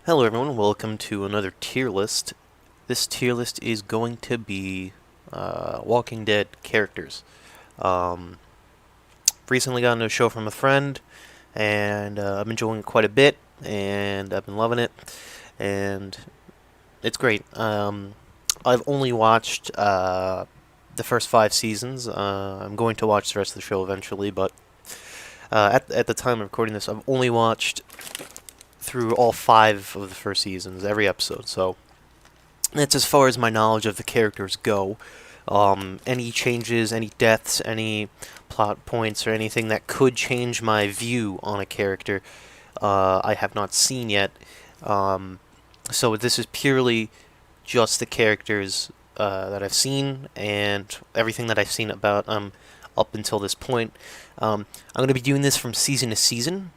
Hello everyone, welcome to another tier list. This tier list is going to be Walking Dead characters. Um, Recently got into a show from a friend, and I'm enjoying it quite a bit, and I've been loving it, and it's great. I've only watched the first 5 seasons. I'm going to watch the rest of the show eventually, but at the time of recording this, I've only watched through all 5 of the first seasons, every episode. So that's as far as my knowledge of the characters go. Any changes, any deaths, any plot points, or anything that could change my view on a character, I have not seen yet. So this is purely just the characters that I've seen and everything that I've seen about up until this point. I'm going to be doing this from season to season,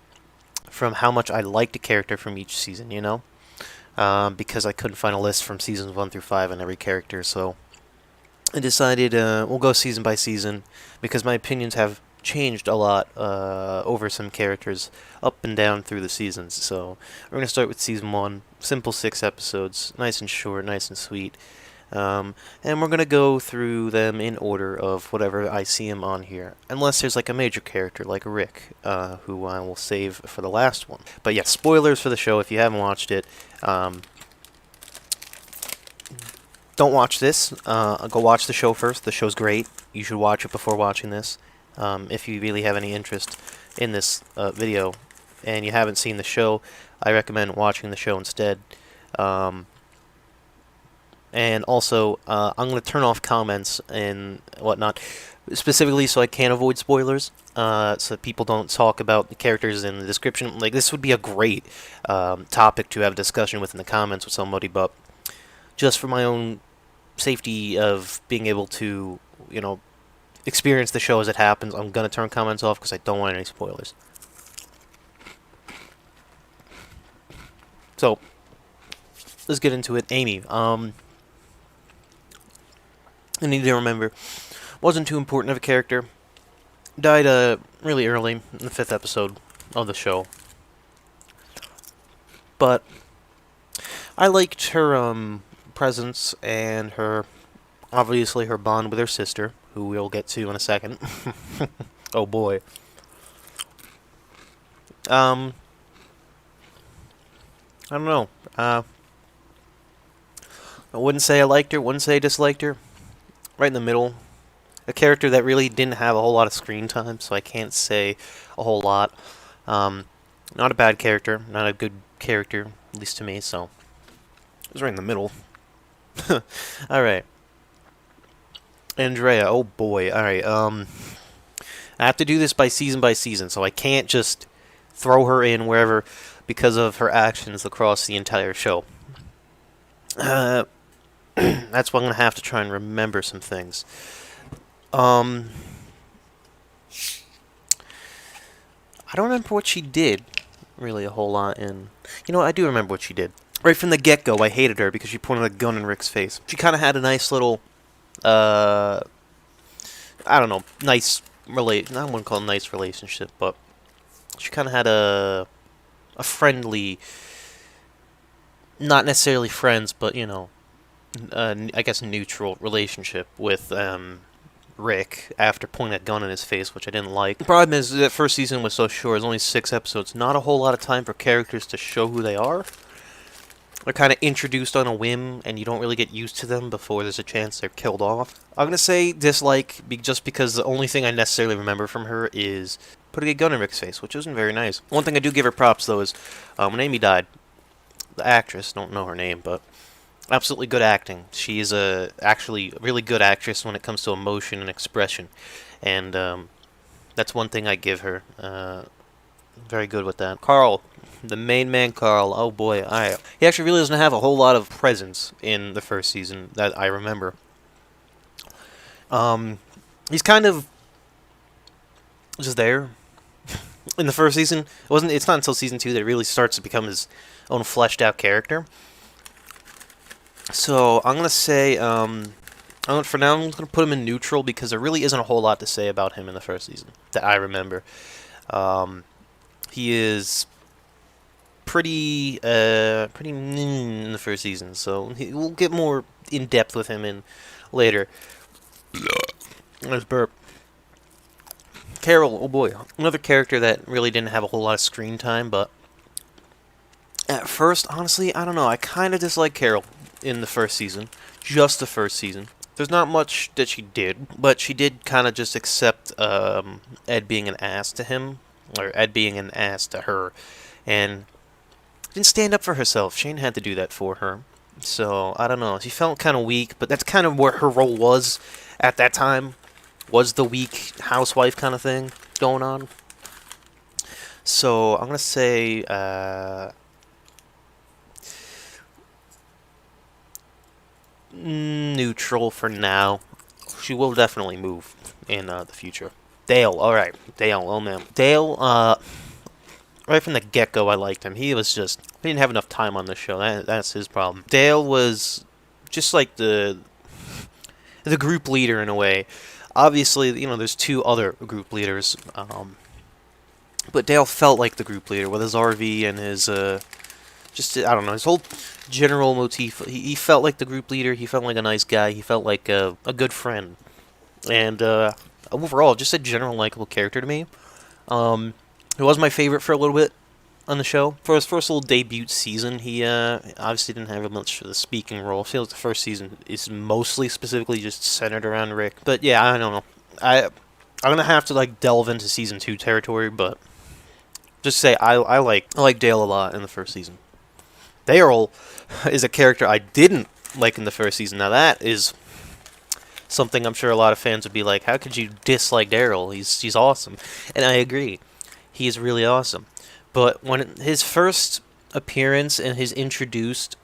from how much I liked a character from each season, because I couldn't find a list from seasons 1 through 5 on every character, so I decided we'll go season by season, because my opinions have changed a lot over some characters up and down through the seasons. So we're going to start with season 1, simple 6 episodes, nice and short, nice and sweet. And we're going to go through them in order of whatever I see him on here. Unless there's like a major character like Rick, who I will save for the last one. But yeah, spoilers for the show if you haven't watched it. Don't watch this. Go watch the show first. The show's great. You should watch it before watching this. If you really have any interest in this video and you haven't seen the show, I recommend watching the show instead. And also, I'm going to turn off comments and whatnot, specifically so I can avoid spoilers, so that people don't talk about the characters in the description. Like, this would be a great topic to have a discussion with in the comments with somebody, but just for my own safety of being able to, experience the show as it happens, I'm going to turn comments off because I don't want any spoilers. So, let's get into it. Amy, I need to remember, wasn't too important of a character. Died really early in the 5th episode of the show. But I liked her presence and obviously her bond with her sister, who we'll get to in a second. Oh boy. I don't know. I wouldn't say I liked her, wouldn't say I disliked her. Right in the middle. A character that really didn't have a whole lot of screen time, so I can't say a whole lot. Not a bad character, not a good character, at least to me, so it was right in the middle. Alright. Andrea, oh boy. Alright, I have to do this by season, so I can't just throw her in wherever because of her actions across the entire show. That's why I'm going to have to try and remember some things. I don't remember what she did, really, a whole lot in... I do remember what she did. Right from the get-go, I hated her because she pointed a gun in Rick's face. She kind of had a nice little, I don't know, nice I wouldn't call it a nice relationship, but she kind of had a friendly, not necessarily friends, but, I guess neutral relationship with, Rick after pointing that gun in his face, which I didn't like. The problem is that first season was so short, it's only 6 episodes, not a whole lot of time for characters to show who they are. They're kind of introduced on a whim, and you don't really get used to them before there's a chance they're killed off. I'm going to say dislike, just because the only thing I necessarily remember from her is putting a gun in Rick's face, which isn't very nice. One thing I do give her props, though, is when Amy died, the actress, don't know her name, but absolutely good acting. She is actually a really good actress when it comes to emotion and expression, and that's one thing I give her. Very good with that. Carl, the main man, Carl. Oh boy, he actually really doesn't have a whole lot of presence in the first season that I remember. He's kind of just there in the first season. It's not until season 2 that it really starts to become his own fleshed out character. So I'm gonna say, for now, I'm gonna put him in neutral because there really isn't a whole lot to say about him in the first season that I remember. He is pretty in the first season, so we'll get more in depth with him in later. There's burp. Carol, oh boy, another character that really didn't have a whole lot of screen time, but at first, honestly, I don't know. I kind of dislike Carol in the first season, just the first season. There's not much that she did, but she did kind of just accept Ed being an ass to him, or Ed being an ass to her, and didn't stand up for herself. Shane had to do that for her. So, I don't know. She felt kind of weak, but that's kind of where her role was at that time. Was the weak housewife kind of thing going on. So, I'm going to say... neutral for now. She will definitely move in the future. Dale, alright. Dale, oh man. Dale, right from the get-go, I liked him. He didn't have enough time on this show. That's his problem. Dale was just like the group leader in a way. Obviously, there's two other group leaders, but Dale felt like the group leader with his RV and his, I don't know, his whole general motif. He felt like the group leader. He felt like a nice guy. He felt like a good friend. And overall, just a general likable character to me. He was my favorite for a little bit on the show. For his first little debut season, he obviously didn't have much of the speaking role. I feel like the first season is mostly specifically just centered around Rick. But yeah, I don't know. I'm gonna have to delve into season 2 territory, but just say I like Dale a lot in the first season. Daryl is a character I didn't like in the first season. Now that is something I'm sure a lot of fans would be like, how could you dislike Daryl? He's awesome. And I agree. He is really awesome. But when his first appearance and he's introduced,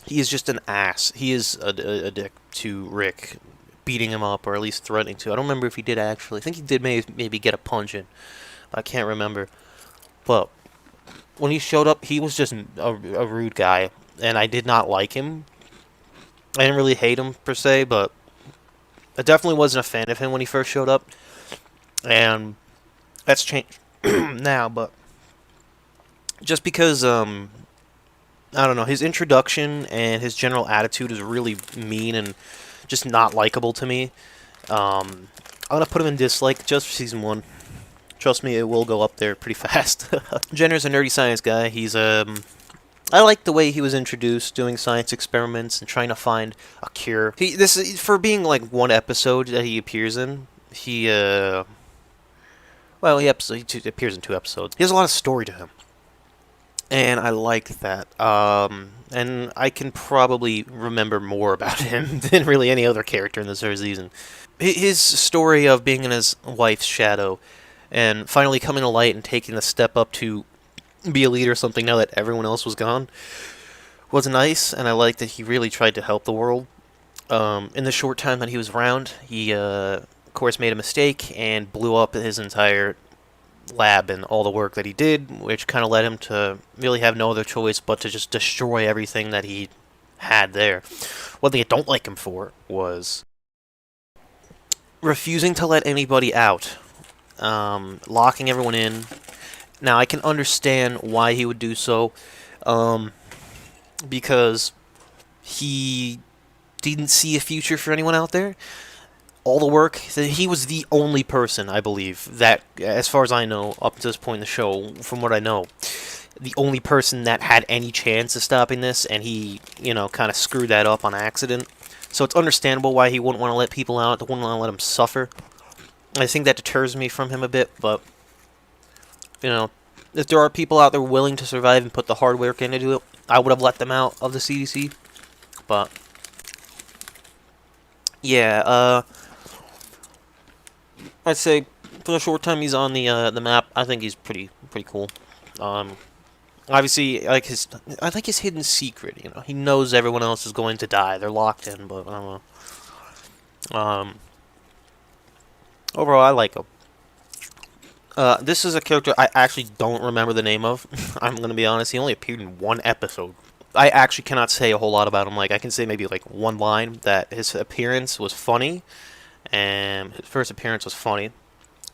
he is just an ass. He is a dick to Rick, beating him up, or at least threatening to. I don't remember if he did actually. I think he did maybe get a punch in. I can't remember. But when he showed up, he was just a rude guy, and I did not like him. I didn't really hate him, per se, but I definitely wasn't a fan of him when he first showed up. And that's changed now, but just because, I don't know, his introduction and his general attitude is really mean and just not likable to me. I'm going to put him in dislike just for season 1. Trust me, it will go up there pretty fast. Jenner's a nerdy science guy. He's, I like the way he was introduced, doing science experiments and trying to find a cure. For being one episode that he appears in, he appears in 2 episodes. He has a lot of story to him. And I like that. And I can probably remember more about him than really any other character in this first season. His story of being in his wife's shadow and finally coming to light and taking the step up to be a leader or something now that everyone else was gone was nice, and I like that he really tried to help the world. In the short time that he was around, he, of course, made a mistake and blew up his entire lab and all the work that he did, which kind of led him to really have no other choice but to just destroy everything that he had there. One thing I don't like him for was refusing to let anybody out. Locking everyone in. Now, I can understand why he would do so, because he didn't see a future for anyone out there. All the work, he was the only person, I believe, that, as far as I know, up to this point in the show, from what I know, the only person that had any chance of stopping this, and he, kind of screwed that up on accident. So it's understandable why he wouldn't want to let people out, wouldn't want to let them suffer. I think that deters me from him a bit, but, if there are people out there willing to survive and put the hard work into it, I would have let them out of the CDC. But, yeah, I'd say for the short time he's on the map, I think he's pretty cool. Obviously, I like his hidden secret. He knows everyone else is going to die. They're locked in, but I don't know. Overall, I like him. This is a character I actually don't remember the name of. I'm gonna be honest. He only appeared in 1 episode. I actually cannot say a whole lot about him. I can say maybe 1 line that his appearance was funny, and his first appearance was funny,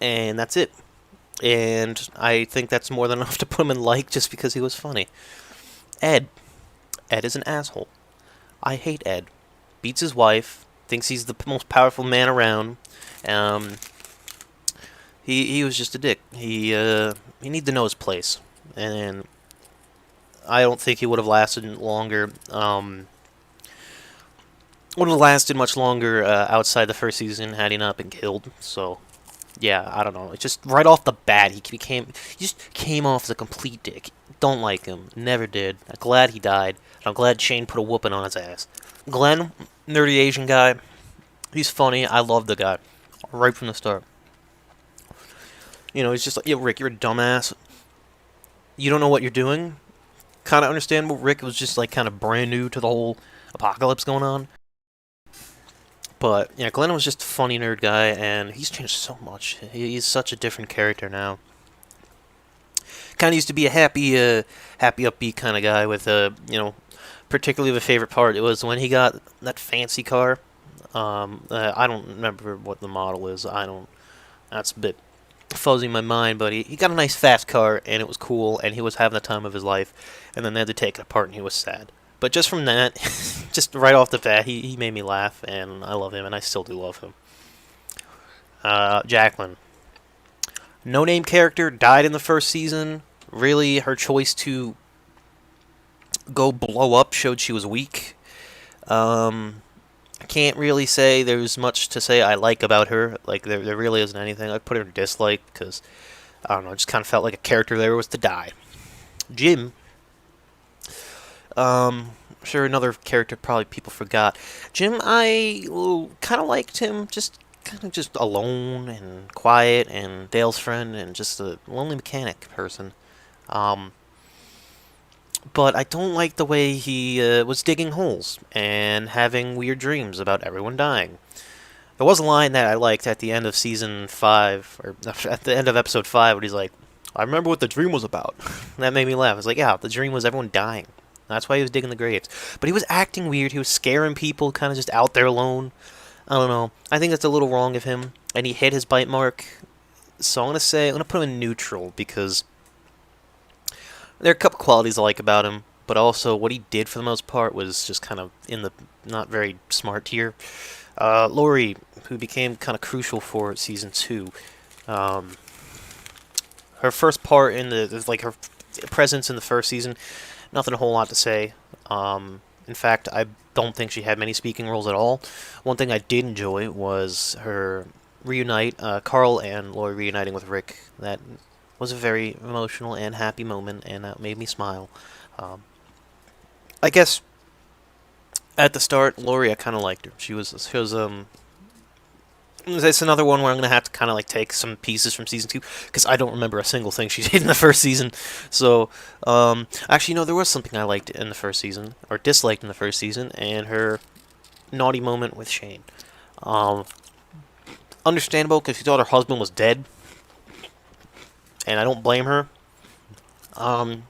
and that's it. And I think that's more than enough to put him in like just because he was funny. Ed. Ed is an asshole. I hate Ed. Beats his wife. Thinks he's the most powerful man around. Um, he was just a dick. He needed to know his place, and I don't think he would have lasted longer. Would have lasted much longer outside the first season had he not been killed. So yeah, I don't know. It's just right off the bat, he just came off as a complete dick. Don't like him. Never did. I'm glad he died. I'm glad Shane put a whooping on his ass. Glenn, nerdy Asian guy. He's funny. I love the guy right from the start. He's just like, yeah, Rick, you're a dumbass. You don't know what you're doing. Kind of understandable. Rick was just like kind of brand new to the whole apocalypse going on. But yeah, Glenn was just a funny nerd guy, and he's changed so much. He's such a different character now. Kind of used to be a happy, upbeat kind of guy with particularly the favorite part. It was when he got that fancy car. I don't remember what the model is. I don't. That's a bit fuzzy in my mind, but he got a nice fast car, and it was cool, and he was having the time of his life. And then they had to take it apart, and he was sad. But just from that, just right off the bat, he made me laugh, and I love him, and I still do love him. Jaclyn. No-name character, died in the first season. Really, her choice to go blow up showed she was weak. I can't really say there's much to say I like about her. Like, there really isn't anything. I'd put her in dislike, because, I don't know, it just kind of felt like a character there was to die. Jim. Sure, another character probably people forgot. Jim, I kind of liked him, just kind of just alone and quiet and Dale's friend and just a lonely mechanic person. But I don't like the way he was digging holes and having weird dreams about everyone dying. There was a line that I liked at the end of season 5, or at the end of episode 5, where he's like, I remember what the dream was about. That made me laugh. I was like, yeah, the dream was everyone dying. That's why he was digging the graves. But he was acting weird. He was scaring people, kind of just out there alone. I don't know. I think that's a little wrong of him. And he hit his bite mark. So I'm going to put him in neutral, because there are a couple qualities I like about him. But also, what he did for the most part was just kind of in the not very smart tier. Lori, who became kind of crucial for season 2. Her first part in her presence in the first season, nothing a whole lot to say. In fact, I don't think she had many speaking roles at all. One thing I did enjoy was her reunite, Carl and Lori reuniting with Rick. That was a very emotional and happy moment, and that made me smile. I guess at the start, Lori, I kind of liked her. She was it's another one where I'm going to have to kind of like take some pieces from season 2, because I don't remember a single thing she did in the first season. So, actually, no, there was something I liked in the first season, or disliked in the first season, and her naughty moment with Shane. Understandable, because she thought her husband was dead, and I don't blame her. But,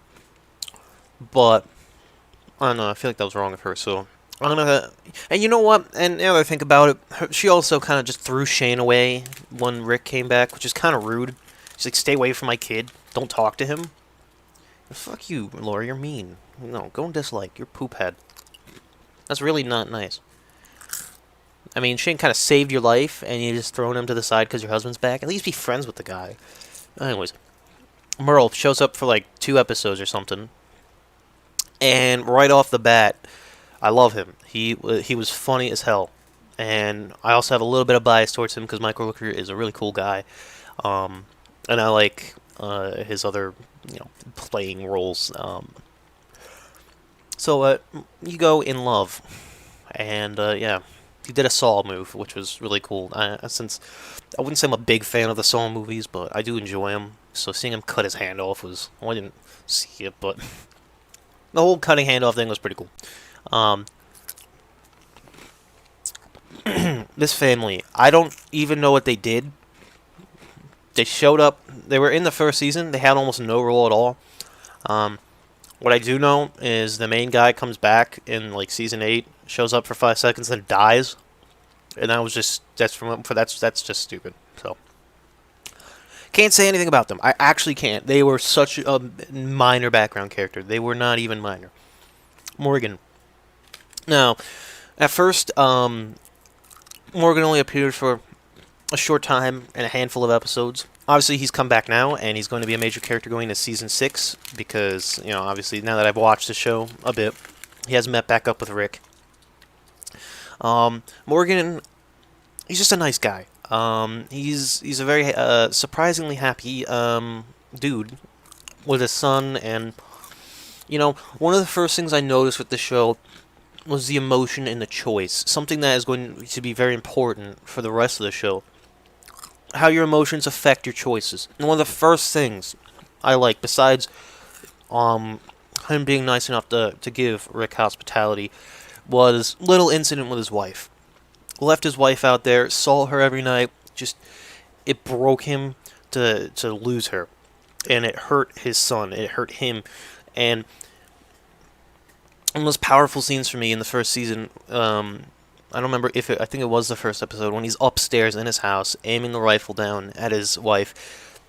I don't know, I feel like that was wrong of her, so I'm gonna, and you know what? And now that I think about it, she also kind of just threw Shane away when Rick came back, which is kind of rude. She's like, "Stay away from my kid. Don't talk to him." Fuck you, Laura. You're mean. No, go and dislike. You're poop head. That's really not nice. I mean, Shane kind of saved your life, and you just thrown him to the side because your husband's back. At least be friends with the guy. Anyways, Merle shows up for like 2 episodes or something, and right off the bat, I love him. He was funny as hell, and I also have a little bit of bias towards him because Michael Rooker is a really cool guy, and I like his other playing roles. So you go in love, and yeah, he did a Saw move, which was really cool. Since I wouldn't say I'm a big fan of the Saw movies, but I do enjoy him. So seeing him cut his hand off was, well, I didn't see it, but the whole cutting hand off thing was pretty cool. This family, I don't even know what they did. They showed up. They were in the first season. They had almost no role at all. What I do know is the main guy comes back in like season 8, shows up for 5 seconds, then dies, and that was just that's just stupid. So Can't say anything about them. I actually can't. They were such a minor background character. They were not even minor. Morgan. Now, at first, Morgan only appeared for a short time and a handful of episodes. Obviously, he's come back now, and he's going to be a major character going into Season 6, because, obviously, now that I've watched the show a bit, he has met back up with Rick. Morgan, he's just a nice guy. He's a very surprisingly happy dude with his son, and one of the first things I noticed with the show was the emotion and the choice, something that is going to be very important for the rest of the show. How your emotions affect your choices. And one of the first things I like, besides him being nice enough to give Rick hospitality, was little incident with his wife. Left his wife out there, saw her every night, just, it broke him to lose her. And it hurt his son, it hurt him. And one of the most powerful scenes for me in the first season, I don't remember I think it was the first episode, when he's upstairs in his house, aiming the rifle down at his wife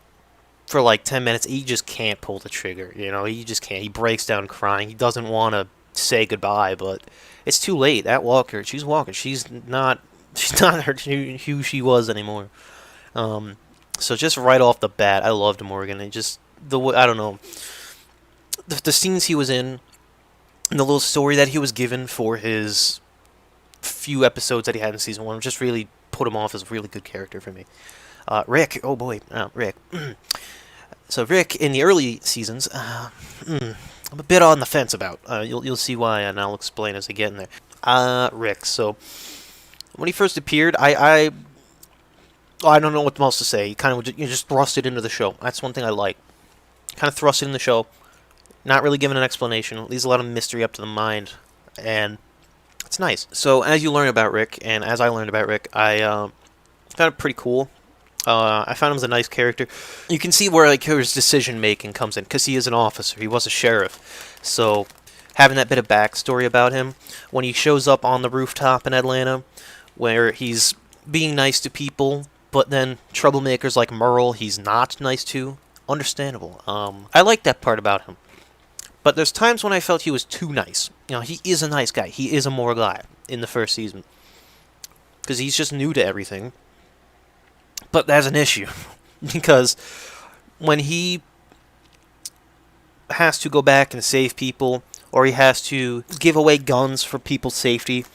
for like 10 minutes. He just can't pull the trigger, he just can't. He breaks down crying. He doesn't want to say goodbye, but it's too late. That walker, she's walking. She's not who she was anymore. So just right off the bat, I loved Morgan. And just I don't know, the scenes he was in, and the little story that he was given for his few episodes that he had in Season 1 just really put him off as a really good character for me. Rick, oh boy, Rick. So Rick, in the early seasons, I'm a bit on the fence about. You'll see why, and I'll explain as I get in there. Rick, so when he first appeared, I don't know what else to say. He kind of just thrust it into the show. That's one thing I like. Kind of thrust it in the show, not really giving an explanation. Leaves a lot of mystery up to the mind, and it's nice. So as you learn about Rick, and as I learned about Rick, I found it pretty cool. I found him as a nice character. You can see where his decision making comes in, because he is an officer. He was a sheriff. So having that bit of backstory about him, when he shows up on the rooftop in Atlanta, where he's being nice to people, but then troublemakers like Merle, he's not nice to. Understandable. I like that part about him. But there's times when I felt he was too nice. He is a nice guy. He is a moral guy in the first season, because he's just new to everything. But that's an issue, because when he has to go back and save people, or he has to give away guns for people's safety,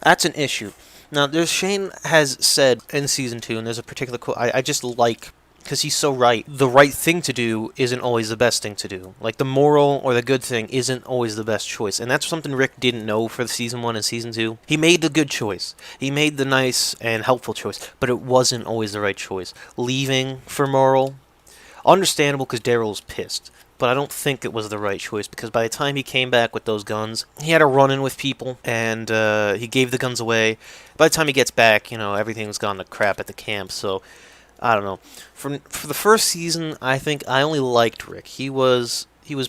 that's an issue. Now, Shane has said in Season 2, and there's a particular quote I just like, because he's so right. The right thing to do isn't always the best thing to do. Like, the moral or the good thing isn't always the best choice. And that's something Rick didn't know for Season 1 and Season 2. He made the good choice. He made the nice and helpful choice. But it wasn't always the right choice. Leaving for Merle, understandable because Daryl was pissed. But I don't think it was the right choice, because by the time he came back with those guns, he had a run-in with people, and he gave the guns away. By the time he gets back, everything's gone to crap at the camp, so I don't know. For the first season, I think I only liked Rick. He was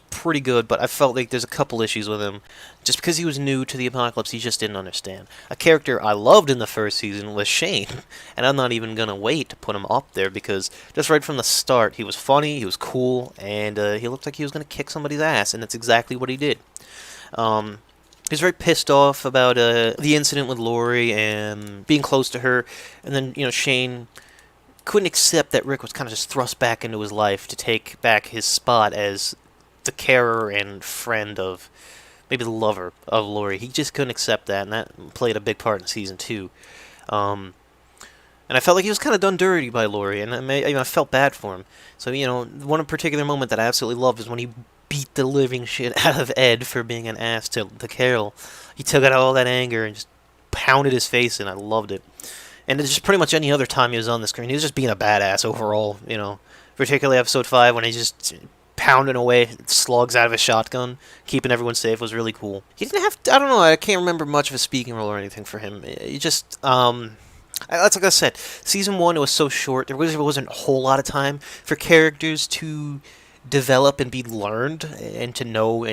pretty good, but I felt like there's a couple issues with him. Just because he was new to the apocalypse, he just didn't understand. A character I loved in the first season was Shane, and I'm not even going to wait to put him up there, because just right from the start, he was funny, he was cool, and he looked like he was going to kick somebody's ass, and that's exactly what he did. He was very pissed off about the incident with Lori and being close to her, and then, Shane couldn't accept that Rick was kind of just thrust back into his life to take back his spot as the carer and friend of, maybe the lover of Lori. He just couldn't accept that, and that played a big part in Season 2. And I felt like he was kind of done dirty by Lori, and I felt bad for him. So, one particular moment that I absolutely loved is when he beat the living shit out of Ed for being an ass to Carol. He took out all that anger and just pounded his face in. I loved it. And it's just pretty much any other time he was on the screen, he was just being a badass overall, Particularly Episode 5, when he just pounding away slugs out of his shotgun, keeping everyone safe, was really cool. He didn't have I don't know, I can't remember much of a speaking role or anything for him. He just, that's like I said, Season 1, it was so short, there wasn't a whole lot of time for characters to develop and be learned, and to know,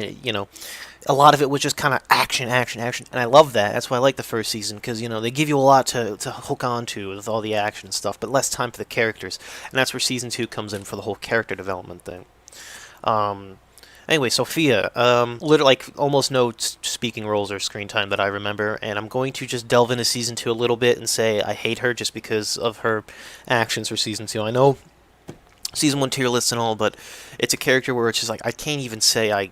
a lot of it was just kind of action, action, action, and I love that. That's why I like the first season, because they give you a lot to hook on to with all the action and stuff, but less time for the characters, and that's where season 2 comes in for the whole character development thing. Anyway, Sophia, literally, like, almost no speaking roles or screen time that I remember, and I'm going to just delve into season 2 a little bit and say I hate her just because of her actions for season 2. I know season 1 tier lists and all, but it's a character where it's just like I can't even say I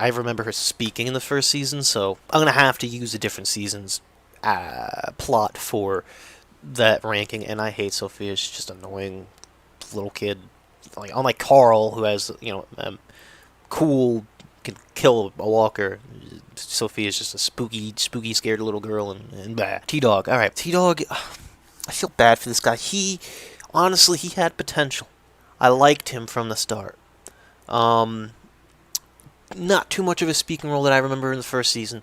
remember her speaking in the first season, so I'm gonna have to use a different season's plot for that ranking. And I hate Sophia. She's just annoying little kid, like unlike Carl, who has cool, can kill a walker. Sophia's just a spooky, scared little girl, and bad. T-Dog. All right, T-Dog. I feel bad for this guy. Honestly, he had potential. I liked him from the start. Not too much of a speaking role that I remember in the first season.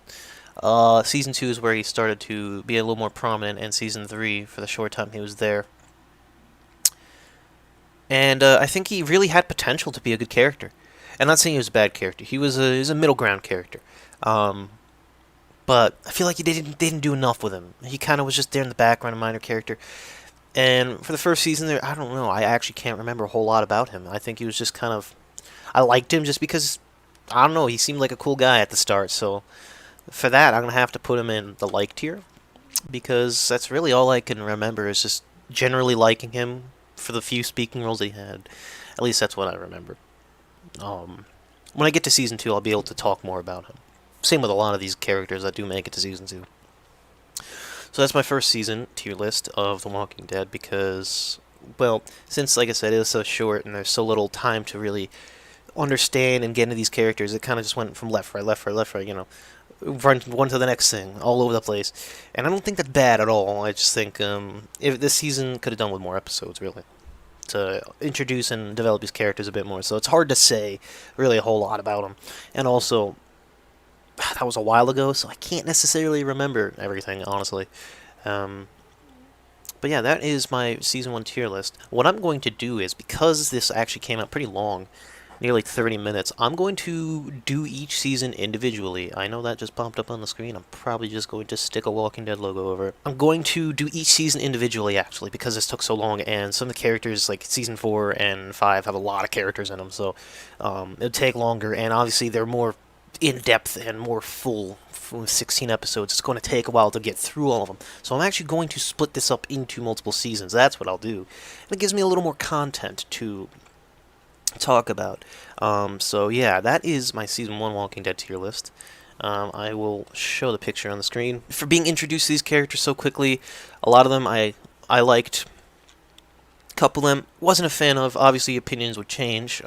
Season 2 is where he started to be a little more prominent, and season 3, for the short time he was there. And I think he really had potential to be a good character. I'm not saying he was a bad character. He was a middle ground character. But I feel like they didn't do enough with him. He kind of was just there in the background, a minor character. And for the first season there, I don't know. I actually can't remember a whole lot about him. I think he was just kind of... I liked him just because, I don't know, he seemed like a cool guy at the start. So for that, I'm going to have to put him in the like tier, because that's really all I can remember is just generally liking him for the few speaking roles he had. At least that's what I remember. When I get to season 2, I'll be able to talk more about him. Same with a lot of these characters that do make it to season 2. So that's my first season tier list of The Walking Dead, because, well, since, like I said, it was so short and there's so little time to really understand and get into these characters, it kind of just went from left, right, run one to the next thing, all over the place. And I don't think that's bad at all. I just think if this season could have done with more episodes, really, to introduce and develop these characters a bit more. So it's hard to say really a whole lot about them. And also, that was a while ago, so I can't necessarily remember everything, honestly. But yeah, that is my Season 1 tier list. What I'm going to do is, because this actually came out pretty long, nearly 30 minutes, I'm going to do each season individually. I know that just popped up on the screen. I'm probably just going to stick a Walking Dead logo over it. I'm going to do each season individually, actually, because this took so long, and some of the characters, like Season 4 and 5, have a lot of characters in them, so it'll take longer, and obviously they're more in-depth and more full. From 16 episodes, it's going to take a while to get through all of them. So I'm actually going to split this up into multiple seasons. That's what I'll do. And it gives me a little more content to talk about. So yeah, that is my Season 1 Walking Dead tier list. I will show the picture on the screen. For being introduced to these characters so quickly, a lot of them I liked. A couple of them wasn't a fan of. Obviously, opinions would change.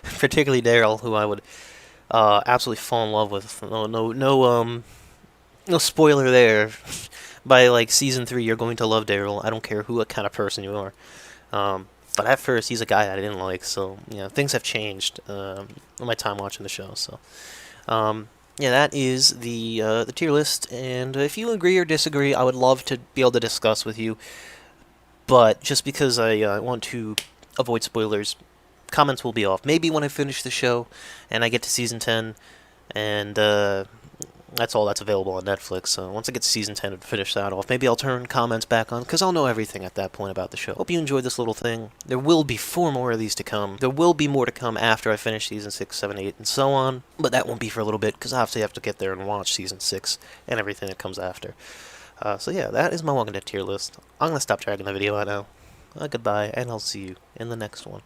Particularly Daryl, who I would absolutely fall in love with. No spoiler there. By like Season 3, you're going to love Daryl. I don't care what kind of person you are. But at first, he's a guy I didn't like. So things have changed in my time watching the show. So yeah, that is the tier list. And if you agree or disagree, I would love to be able to discuss with you. But just because I want to avoid spoilers, comments will be off. Maybe when I finish the show and I get to Season 10, and that's all that's available on Netflix. So once I get to Season 10 and finish that off, maybe I'll turn comments back on, because I'll know everything at that point about the show. Hope you enjoyed this little thing. There will be 4 more of these to come. There will be more to come after I finish Season 6, 7, 8, and so on. But that won't be for a little bit, because I obviously have to get there and watch Season 6 and everything that comes after. So yeah, that is my Walking Dead tier list. I'm going to stop dragging the video out now. Goodbye, and I'll see you in the next one.